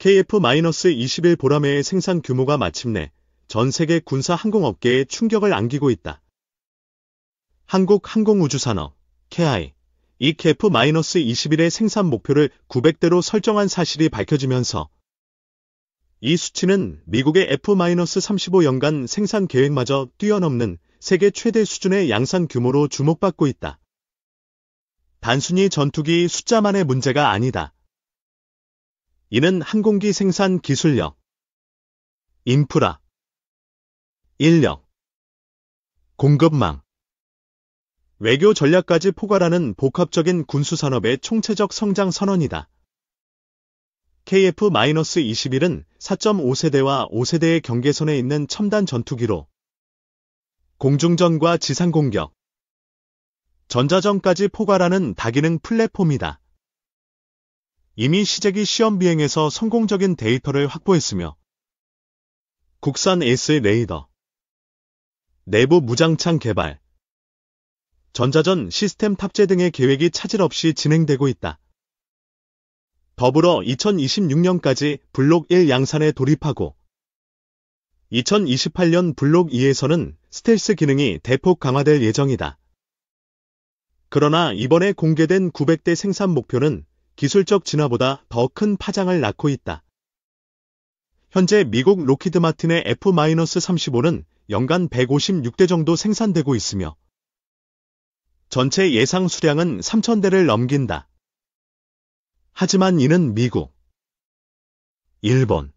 KF-21 보라매의 생산 규모가 마침내 전 세계 군사 항공업계에 충격을 안기고 있다. 한국항공우주산업, KI, 이 KF-21의 생산 목표를 900대로 설정한 사실이 밝혀지면서 이 수치는 미국의 F-35 연간 생산 계획마저 뛰어넘는 세계 최대 수준의 양산 규모로 주목받고 있다. 단순히 전투기 숫자만의 문제가 아니다. 이는 항공기 생산 기술력, 인프라, 인력, 공급망, 외교 전략까지 포괄하는 복합적인 군수산업의 총체적 성장 선언이다. KF-21은 4.5세대와 5세대의 경계선에 있는 첨단 전투기로 공중전과 지상공격, 전자전까지 포괄하는 다기능 플랫폼이다. 이미 시제기 시험 비행에서 성공적인 데이터를 확보했으며 국산 에이스 레이더, 내부 무장창 개발, 전자전 시스템 탑재 등의 계획이 차질 없이 진행되고 있다. 더불어 2026년까지 블록 1 양산에 돌입하고 2028년 블록 2에서는 스텔스 기능이 대폭 강화될 예정이다. 그러나 이번에 공개된 900대 생산 목표는 기술적 진화보다 더 큰 파장을 낳고 있다. 현재 미국 록히드 마틴의 F-35는 연간 156대 정도 생산되고 있으며 전체 예상 수량은 3,000대를 넘긴다. 하지만 이는 미국, 일본,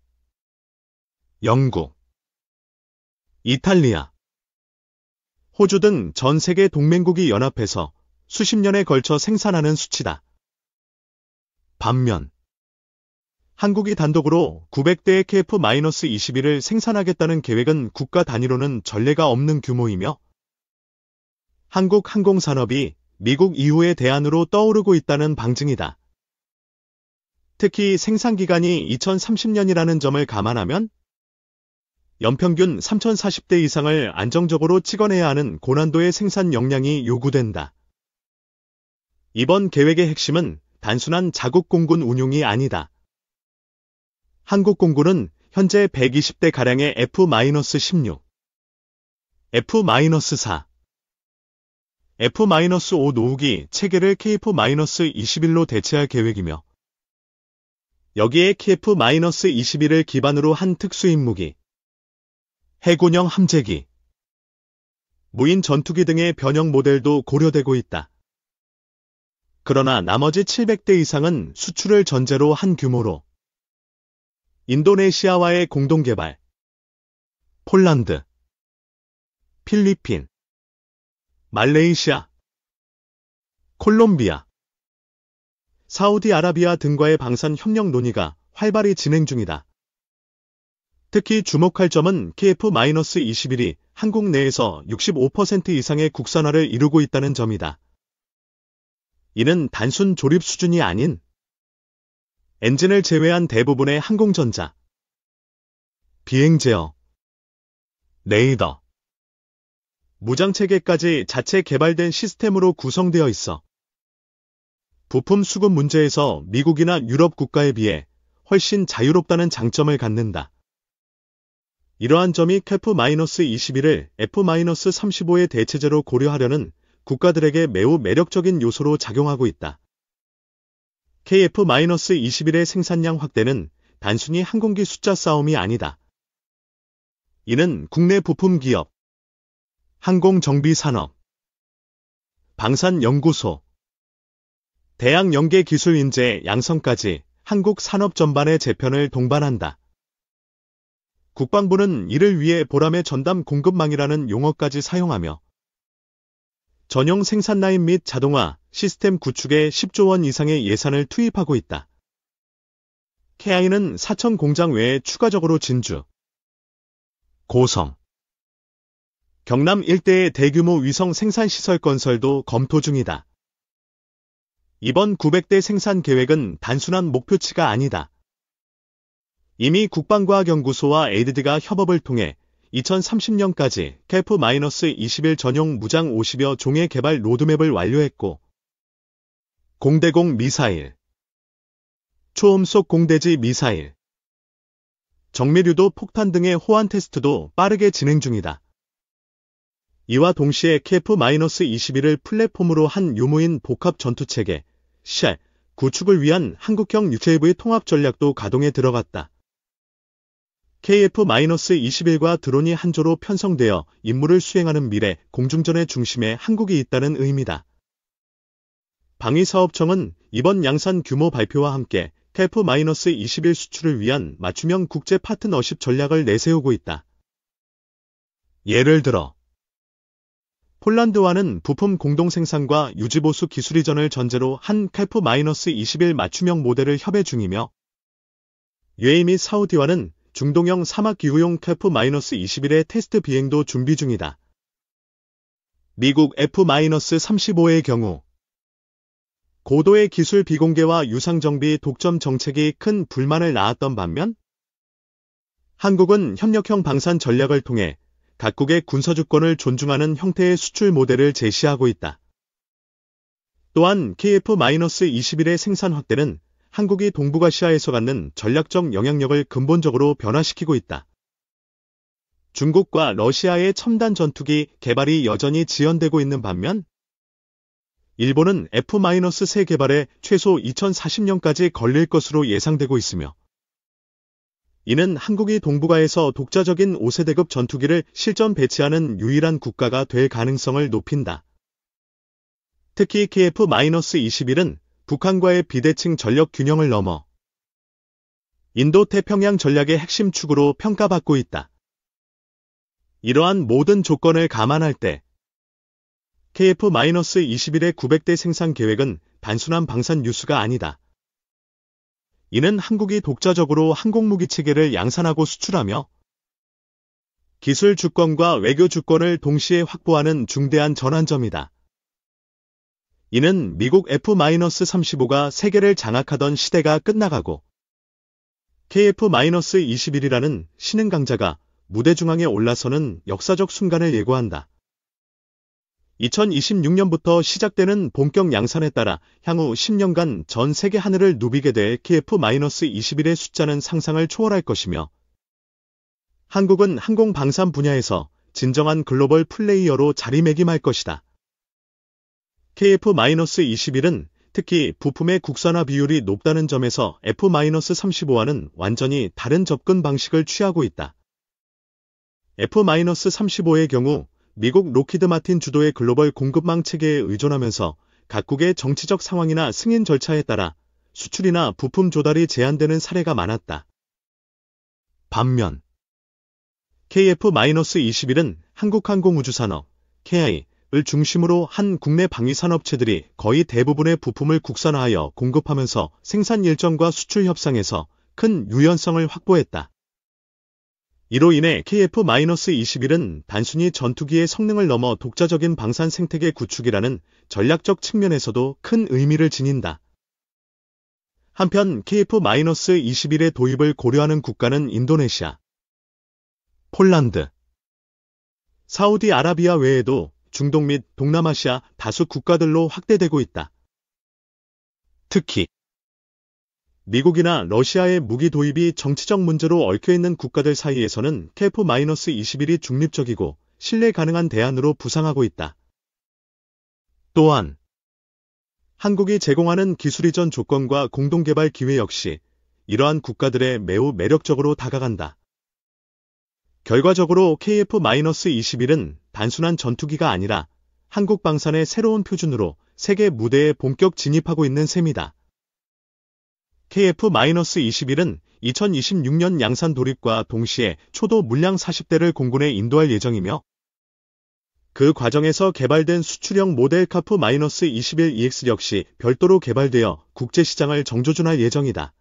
영국, 이탈리아, 호주 등 전 세계 동맹국이 연합해서 수십 년에 걸쳐 생산하는 수치다. 반면 한국이 단독으로 900대의 KF-21을 생산하겠다는 계획은 국가 단위로는 전례가 없는 규모이며 한국 항공산업이 미국 이후의 대안으로 떠오르고 있다는 방증이다. 특히 생산기간이 2030년이라는 점을 감안하면 연평균 3,040대 이상을 안정적으로 찍어내야 하는 고난도의 생산 역량이 요구된다. 이번 계획의 핵심은 단순한 자국 공군 운용이 아니다. 한국 공군은 현재 120대가량의 F-16, F-4, F-5 노후기 체계를 KF-21로 대체할 계획이며 여기에 KF-21을 기반으로 한 특수임무기, 해군형 함재기, 무인 전투기 등의 변형 모델도 고려되고 있다. 그러나 나머지 700대 이상은 수출을 전제로 한 규모로 인도네시아와의 공동개발, 폴란드, 필리핀, 말레이시아, 콜롬비아, 사우디아라비아 등과의 방산 협력 논의가 활발히 진행 중이다. 특히 주목할 점은 KF-21이 한국 내에서 65% 이상의 국산화를 이루고 있다는 점이다. 이는 단순 조립 수준이 아닌 엔진을 제외한 대부분의 항공전자, 비행제어, 레이더, 무장체계까지 자체 개발된 시스템으로 구성되어 있어 부품 수급 문제에서 미국이나 유럽 국가에 비해 훨씬 자유롭다는 장점을 갖는다. 이러한 점이 KF-21을 F-35의 대체제로 고려하려는 국가들에게 매우 매력적인 요소로 작용하고 있다. KF-21의 생산량 확대는 단순히 항공기 숫자 싸움이 아니다. 이는 국내 부품 기업, 항공정비산업, 방산연구소, 대학 연계 기술 인재 양성까지 한국 산업 전반의 재편을 동반한다. 국방부는 이를 위해 보라매 전담 공급망이라는 용어까지 사용하며 전용 생산 라인 및 자동화, 시스템 구축에 10조 원 이상의 예산을 투입하고 있다. KI는 사천 공장 외에 추가적으로 진주, 고성, 경남 일대의 대규모 위성 생산시설 건설도 검토 중이다. 이번 900대 생산 계획은 단순한 목표치가 아니다. 이미 국방과학연구소와 에이디드가 협업을 통해 2030년까지 KF-21 전용 무장 50여 종의 개발 로드맵을 완료했고 공대공 미사일, 초음속 공대지 미사일, 정밀유도 폭탄 등의 호환 테스트도 빠르게 진행 중이다. 이와 동시에 KF-21을 플랫폼으로 한 유무인 복합 전투체계 쉘 구축을 위한 한국형 UAV 통합 전략도 가동에 들어갔다. KF-21과 드론이 한조로 편성되어 임무를 수행하는 미래 공중전의 중심에 한국이 있다는 의미다. 방위사업청은 이번 양산 규모 발표와 함께 KF-21 수출을 위한 맞춤형 국제 파트너십 전략을 내세우고 있다. 예를 들어 폴란드와는 부품 공동 생산과 유지보수 기술 이전을 전제로 한 KF-21 맞춤형 모델을 협의 중이며 UAE 및 사우디와는 중동형 사막 기후용 KF-21의 테스트 비행도 준비 중이다. 미국 F-35의 경우 고도의 기술 비공개와 유상 정비 독점 정책이 큰 불만을 낳았던 반면 한국은 협력형 방산 전략을 통해 각국의 군사주권을 존중하는 형태의 수출 모델을 제시하고 있다. 또한 KF-21의 생산 확대는 한국이 동북아시아에서 갖는 전략적 영향력을 근본적으로 변화시키고 있다. 중국과 러시아의 첨단 전투기 개발이 여전히 지연되고 있는 반면 일본은 F-3 개발에 최소 2040년까지 걸릴 것으로 예상되고 있으며 이는 한국이 동북아에서 독자적인 5세대급 전투기를 실전 배치하는 유일한 국가가 될 가능성을 높인다. 특히 KF-21은 북한과의 비대칭 전력 균형을 넘어 인도태평양 전략의 핵심 축으로 평가받고 있다. 이러한 모든 조건을 감안할 때 KF-21의 900대 생산 계획은 단순한 방산 뉴스가 아니다. 이는 한국이 독자적으로 항공무기 체계를 양산하고 수출하며 기술 주권과 외교 주권을 동시에 확보하는 중대한 전환점이다. 이는 미국 F-35가 세계를 장악하던 시대가 끝나가고 KF-21이라는 신흥 강자가 무대 중앙에 올라서는 역사적 순간을 예고한다. 2026년부터 시작되는 본격 양산에 따라 향후 10년간 전 세계 하늘을 누비게 될 KF-21의 숫자는 상상을 초월할 것이며 한국은 항공 방산 분야에서 진정한 글로벌 플레이어로 자리매김할 것이다. KF-21은 특히 부품의 국산화 비율이 높다는 점에서 F-35와는 완전히 다른 접근 방식을 취하고 있다. F-35의 경우 미국 로키드 마틴 주도의 글로벌 공급망 체계에 의존하면서 각국의 정치적 상황이나 승인 절차에 따라 수출이나 부품 조달이 제한되는 사례가 많았다. 반면 KF-21은 한국항공우주산업, KI를 중심으로 한 국내 방위산업체들이 거의 대부분의 부품을 국산화하여 공급하면서 생산 일정과 수출 협상에서 큰 유연성을 확보했다. 이로 인해 KF-21은 단순히 전투기의 성능을 넘어 독자적인 방산 생태계 구축이라는 전략적 측면에서도 큰 의미를 지닌다. 한편 KF-21의 도입을 고려하는 국가는 인도네시아, 폴란드, 사우디아라비아 외에도 중동 및 동남아시아 다수 국가들로 확대되고 있다. 특히 미국이나 러시아의 무기 도입이 정치적 문제로 얽혀있는 국가들 사이에서는 KF-21이 중립적이고 신뢰 가능한 대안으로 부상하고 있다. 또한 한국이 제공하는 기술 이전 조건과 공동개발 기회 역시 이러한 국가들에 매우 매력적으로 다가간다. 결과적으로 KF-21은 단순한 전투기가 아니라 한국 방산의 새로운 표준으로 세계 무대에 본격 진입하고 있는 셈이다. KF-21은 2026년 양산 돌입과 동시에 초도 물량 40대를 공군에 인도할 예정이며 그 과정에서 개발된 수출형 모델 KF-21EX 역시 별도로 개발되어 국제시장을 정조준할 예정이다.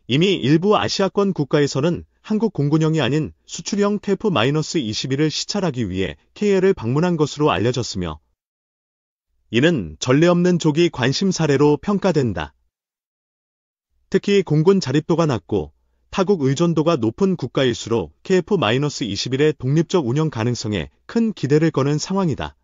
이미 일부 아시아권 국가에서는 한국 공군형이 아닌 수출형 KF-21을 시찰하기 위해 KL을 방문한 것으로 알려졌으며 이는 전례 없는 조기 관심 사례로 평가된다. 특히 공군 자립도가 낮고 타국 의존도가 높은 국가일수록 KF-21의 독립적 운영 가능성에 큰 기대를 거는 상황이다.